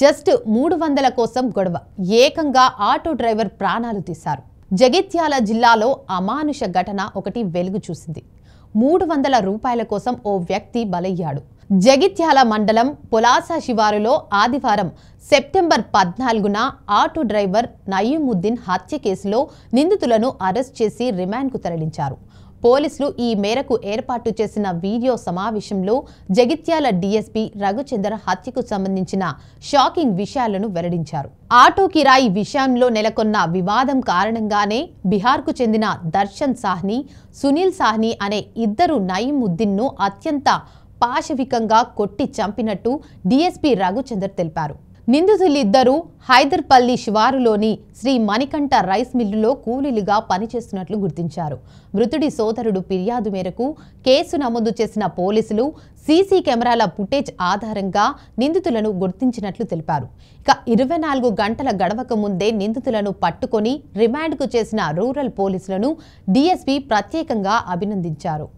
Just 300 కోసం గొడవ ఏకంగా ఆటో డ్రైవర్ ప్రాణాలు తీశారు. జగిత్యాల జిల్లాలో అమానుష ఘటన ఒకటి వెలుగు చూసింది. 300 రూపాయల కోసం ఓ వ్యక్తి బలయ్యాడు. జగిత్యాల మండలం పొలాస శివారులో ఆదివారం సెప్టెంబర్ 14న ఆటో డ్రైవర్ నయీముద్దీన్ హత్య కేసులో నిందితులను అరెస్ట్ చేసి రిమాండ్కు తరలించారు. పోలీసులు ఈ మేరకు ఏర్పాటు చేసిన వీడియో సమావేశంలో జగిత్యాల డీఎస్పీ రఘుచందర్ హత్యకు సంబంధించిన షాకింగ్ విషయాలను వెల్లడించారు. ఆటో కిరాయి విషయంలో నెలకొన్న వివాదం కారణంగానే బిహార్కు చెందిన దర్శన్ సాహ్ని, సునీల్ సాహ్ని అనే ఇద్దరు నయీముద్దీన్ను అత్యంత పాశవికంగా కొట్టి చంపినట్టు డీఎస్పీ రఘుచందర్ తెలిపారు. నిందితులిద్దరూ హైదర్పల్లి శివారులోని శ్రీ మణికంఠ రైస్ మిల్లులో కూలీలుగా పనిచేస్తున్నట్లు గుర్తించారు. మృతుడి సోదరుడు ఫిర్యాదు మేరకు కేసు నమోదు చేసిన పోలీసులు సీసీ కెమెరాల ఫుటేజ్ ఆధారంగా నిందితులను గుర్తించినట్లు తెలిపారు. ఇక 24 గంటల గడవక ముందే నిందితులను పట్టుకొని రిమాండ్కు చేసిన రూరల్ పోలీసులను డీఎస్పీ ప్రత్యేకంగా అభినందించారు.